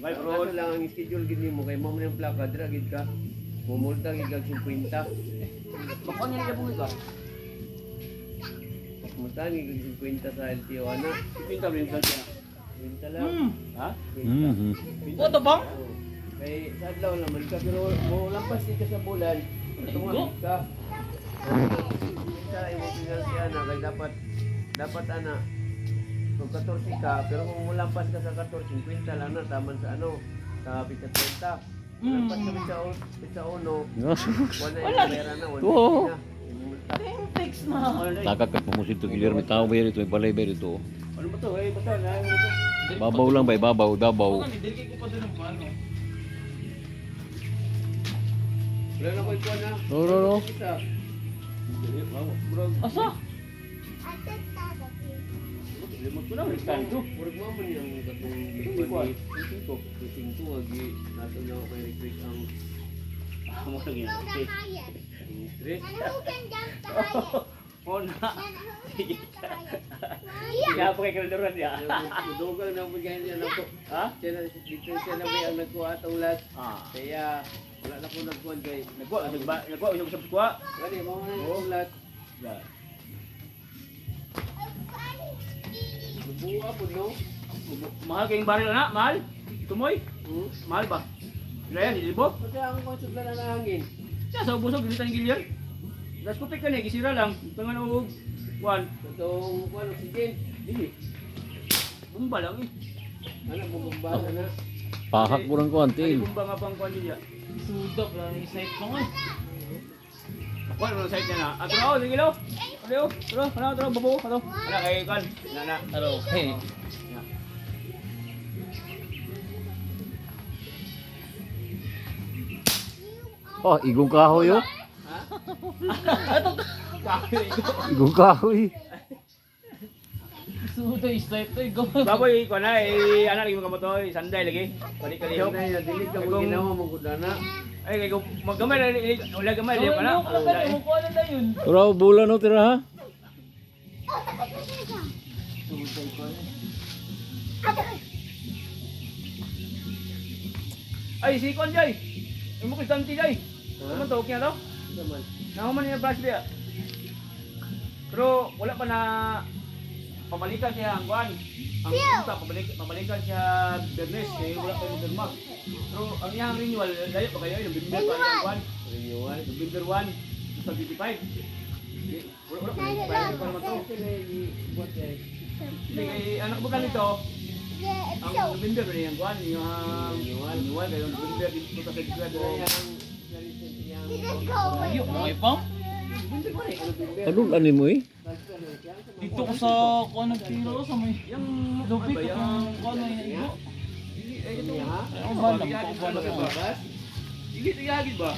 May Pero pro. lang ang schedule gini mo kay mo man yung plaka dira gid ka. Mumulta gid kag 50. Bakon niya labong ito. Mumulta gid kag 50 sa LTO ana. Pinta rin sa siya. 50 lang. Ha? 50. Oto bang? Oo. Kay sa adlaw naman ka pero mo lampas din ka sa bulan. Tungod ka. Sa imo pinansyal na kay dapat ana kung 14 ka pero kung mulampas ka sa 14 50 lang na taman sa ano sa pizza 30. Lampas ka sa uno. Wala yung pera na Oo. na. Fix na. Takak ka pamusit to gilir may tao ba ito, may balay ba ito. Ano ba to? Eh, bato na ito. Babaw lang ba, babaw, dabaw. Dili ko pa doon ng ano. Wala na ko ikuha na. No. Kita. Asa? Limot ko na, may kanto. Murag mo man yung katong Ikuan. Kusing ko agi nato na ako kay request ang Amo lang yan. interest. Oh na. Kaya pa kay kalderon ya. Dugal na mo ganyan yan ako. Ha? Dito siya na may ang nagkuha atong last. Ah. Kaya wala na ko nagkuhan kay. Nagwa usap sa kuha. Gani mo man yung last. Buwa po no. Mahal kayong baril na, mahal. Tumoy. Mahal ba? Kaya yan, libo. Kasi ang konsep na hangin. Siya sa busog dito ni Gillian. Das ko ka ni gisira lang. Tangan og kuan. Itong kuhan oxygen. Dili. Bumba lang eh. Anak mo bumbasa na. Pahak mo lang ko Ay antil. bumba nga pang kuan niya. Sudok lang yung snipe ko nga. Kuan mo site niya na. Atro, sige lo. Ano? Tro, babo, ano? Ana kay kan. Na. Aro. Hey. Oh, igong kahoy oh. Igong kahoy. Sudo yung snipe to. Go. Baboy ko na ana lagi mga motoy, sanday lagi. Balik ka lihok. Dili dili ka mo ginawa mo kudana. Ay kay kung maggamay wala gamay liyo ka na. Kung ano na yun. Tara, bulan no tira ha. Ay si kon jay. Imo kay tanti jay. Naman to kaya to. Naman. Nahuman niya brush dia. Pero wala pa na pabalikan siya ang kuan. Ang punta pabalikan siya Bernes kay wala pa ni Derma. Pero ang iyang renewal layo pa kayo yung November pa yung kuan. Renewal. November 1 sa 25. Wala pa ni pa naman to. Buat guys. Hindi kay anak bukan nito. Ang November rin yung kuan yung renewal kayo November dito sa February. Ayok, mga ipang. Anong ani mo eh? Dito ko sa kung ano tiro sa may Yung lupit ano ba ng kung ano yung ibo. Ito Ang balang, kung ano Igit igagid ba?